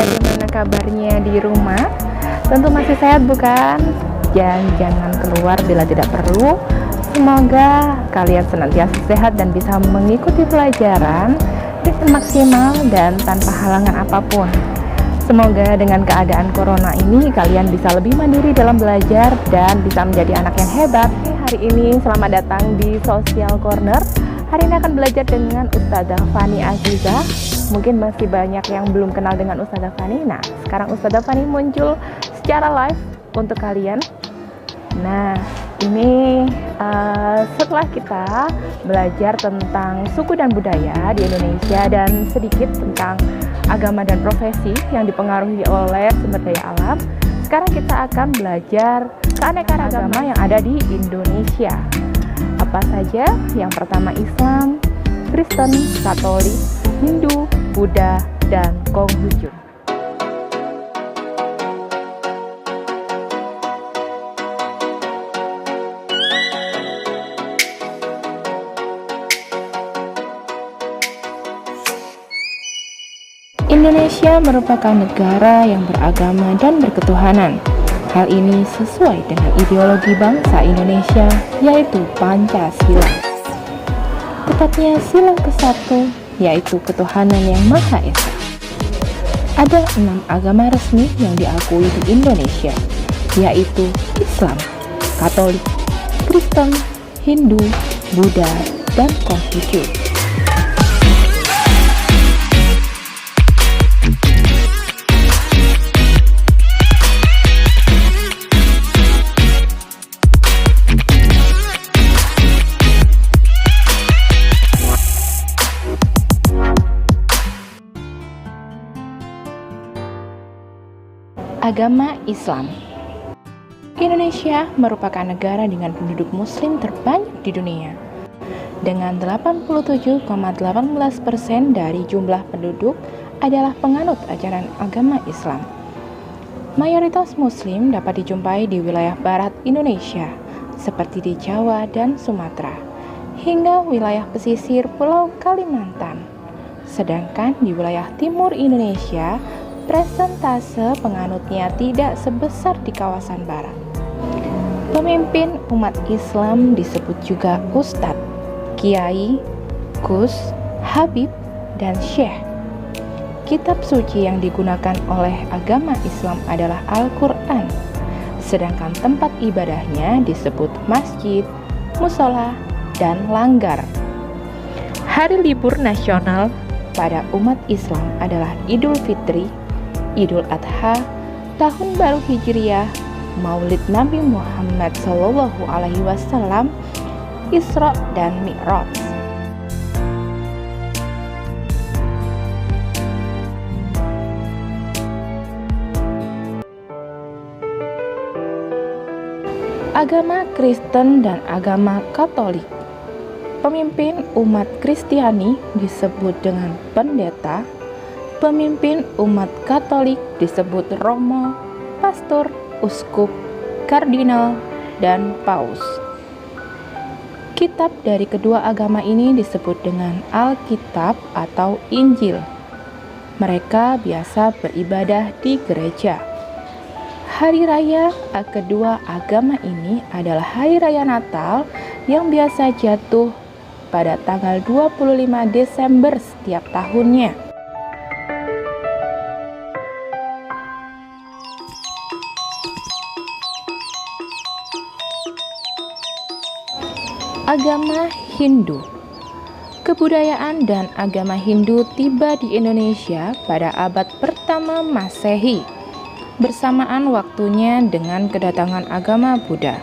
bagaimana kabarnya di rumah? Tentu masih sehat bukan? Jangan keluar bila tidak perlu. Semoga kalian senantiasa sehat dan bisa mengikuti pelajaran dengan maksimal dan tanpa halangan apapun. Semoga dengan keadaan corona ini kalian bisa lebih mandiri dalam belajar dan bisa menjadi anak yang hebat. Hari ini selamat datang di Social Corner. Hari ini akan belajar dengan Ustazah Fani Azizah. Mungkin masih banyak yang belum kenal dengan Ustazah Fani. Nah, sekarang Ustazah Fani muncul secara live untuk kalian. Nah, ini setelah kita belajar tentang suku dan budaya di Indonesia dan sedikit tentang agama dan profesi yang dipengaruhi oleh sumber daya alam, sekarang kita akan belajar keanekaragaman agama yang ada di Indonesia. Apa saja? Yang pertama Islam, Kristen, Katolik, Hindu, Buddha, dan Konghucu. Indonesia merupakan negara yang beragama dan berketuhanan. Hal ini sesuai dengan ideologi bangsa Indonesia, yaitu Pancasila. Tepatnya sila ke-1, yaitu ketuhanan yang Maha Esa. Ada 6 agama resmi yang diakui di Indonesia, yaitu Islam, Katolik, Kristen, Hindu, Buddha, dan Konghucu. Agama Islam. Indonesia merupakan negara dengan penduduk muslim terbanyak di dunia. Dengan 87,18% dari jumlah penduduk adalah penganut ajaran agama Islam. Mayoritas muslim dapat dijumpai di wilayah barat Indonesia, seperti di Jawa dan Sumatera, hingga wilayah pesisir Pulau Kalimantan. Sedangkan di wilayah timur Indonesia, persentase penganutnya tidak sebesar di kawasan barat. Pemimpin umat Islam disebut juga Ustadz, Kiai, Gus, Habib, dan Syekh. Kitab suci yang digunakan oleh agama Islam adalah Al-Quran, sedangkan tempat ibadahnya disebut masjid, musola, dan langgar. Hari libur nasional pada umat Islam adalah Idul Fitri, Idul Adha, Tahun Baru Hijriah, Maulid Nabi Muhammad SAW, Isra dan Mi'raj. Agama Kristen dan agama Katolik. Pemimpin umat Kristiani disebut dengan pendeta. Pemimpin umat Katolik disebut romo, pastor, uskup, kardinal, dan paus. Kitab dari kedua agama ini disebut dengan Alkitab atau Injil. Mereka biasa beribadah di gereja. Hari raya kedua agama ini adalah Hari Raya Natal yang biasa jatuh pada tanggal 25 Desember setiap tahunnya. Agama Hindu. Kebudayaan dan agama Hindu tiba di Indonesia pada abad pertama Masehi, bersamaan waktunya dengan kedatangan agama Buddha,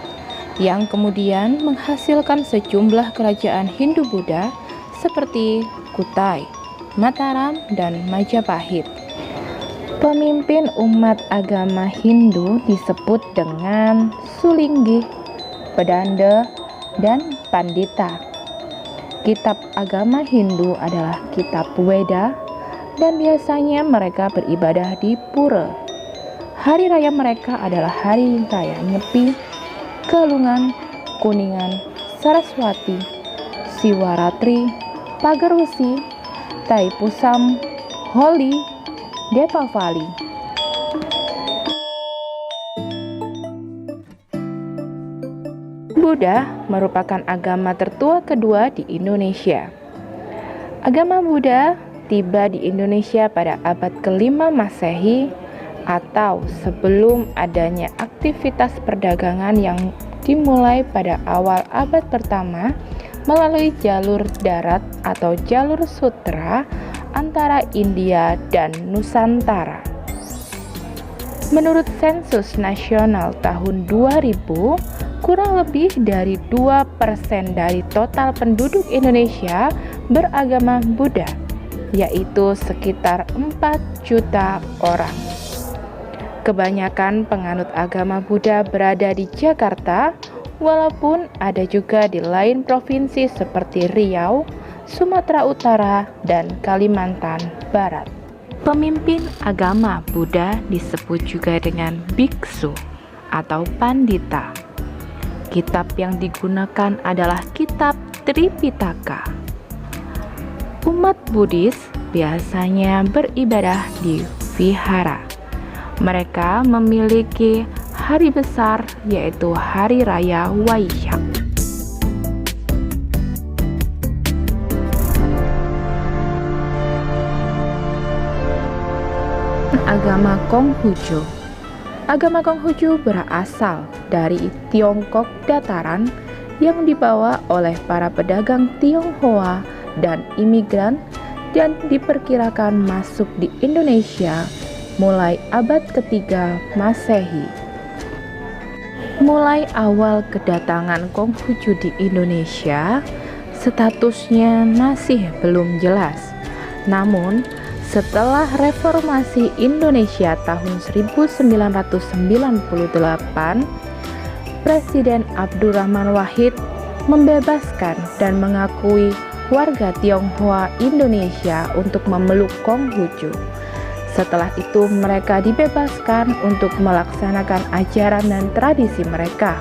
yang kemudian menghasilkan sejumlah kerajaan Hindu-Buddha seperti Kutai, Mataram, dan Majapahit. Pemimpin umat agama Hindu disebut dengan Sulinggih, Pedanda, dan Pandita. Kitab agama Hindu adalah kitab Weda dan biasanya mereka beribadah di pura. Hari raya mereka adalah hari raya Nyepi, Galungan, Kuningan, Saraswati, Siwaratri, Pagarwesi, Taipusam, Holi, Deepavali. Buddha merupakan agama tertua kedua di Indonesia. Agama Buddha tiba di Indonesia pada abad ke-5 Masehi atau sebelum adanya aktivitas perdagangan yang dimulai pada awal abad pertama melalui jalur darat atau jalur sutra antara India dan Nusantara. Menurut sensus nasional tahun 2000, kurang lebih dari 2% dari total penduduk Indonesia beragama Buddha, yaitu sekitar 4 juta orang. Kebanyakan penganut agama Buddha berada di Jakarta, walaupun ada juga di lain provinsi seperti Riau, Sumatera Utara, dan Kalimantan Barat. Pemimpin agama Buddha disebut juga dengan biksu atau pandita. Kitab yang digunakan adalah kitab Tripitaka. Umat Buddhis biasanya beribadah di vihara. Mereka memiliki hari besar yaitu Hari Raya Waisak. Agama Konghucu. Agama Konghucu berasal dari Tiongkok Dataran yang dibawa oleh para pedagang Tionghoa dan imigran dan diperkirakan masuk di Indonesia mulai abad ketiga Masehi. Mulai awal kedatangan Konghucu di Indonesia, statusnya masih belum jelas. Namun, setelah reformasi Indonesia tahun 1998, Presiden Abdurrahman Wahid membebaskan dan mengakui warga Tionghoa Indonesia untuk memeluk Konghucu. Setelah itu mereka dibebaskan untuk melaksanakan ajaran dan tradisi mereka.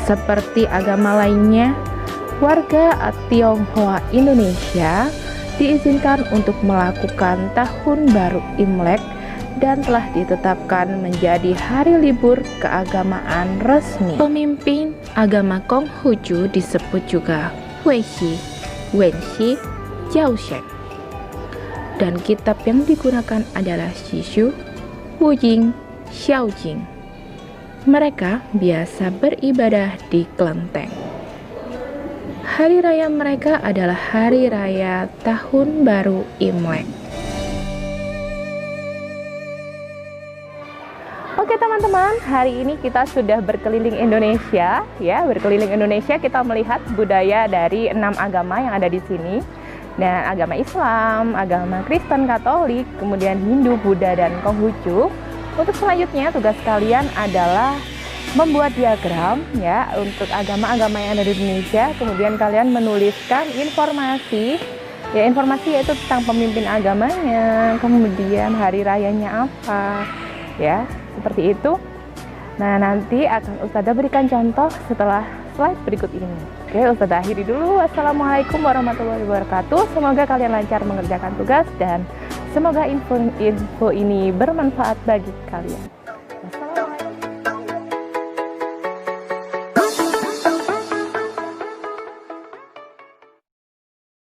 Seperti agama lainnya, warga Tionghoa Indonesia diizinkan untuk melakukan Tahun Baru Imlek dan telah ditetapkan menjadi hari libur keagamaan resmi. Pemimpin agama Konghucu disebut juga Weishi, Wenshi, Jiaoshen. Dan kitab yang digunakan adalah Shishu, Wujing, Xiaojing. Mereka biasa beribadah di kelenteng. Hari raya mereka adalah Hari Raya Tahun Baru Imlek. Oke teman-teman, hari ini kita sudah berkeliling Indonesia, ya. Berkeliling Indonesia kita melihat budaya dari 6 agama yang ada di sini. Dan agama Islam, agama Kristen, Katolik, kemudian Hindu, Buddha, dan Konghucu. Untuk selanjutnya tugas kalian adalah membuat diagram ya untuk agama-agama yang ada di Indonesia. Kemudian kalian menuliskan informasi, ya informasi yaitu tentang pemimpin agamanya, kemudian hari rayanya apa, ya seperti itu. Nah nanti akan Ustazah berikan contoh setelah slide berikut ini. Oke, Ustazah akhiri dulu. Wassalamualaikum warahmatullahi wabarakatuh. Semoga kalian lancar mengerjakan tugas dan semoga info ini bermanfaat bagi kalian. Wassalamualaikum.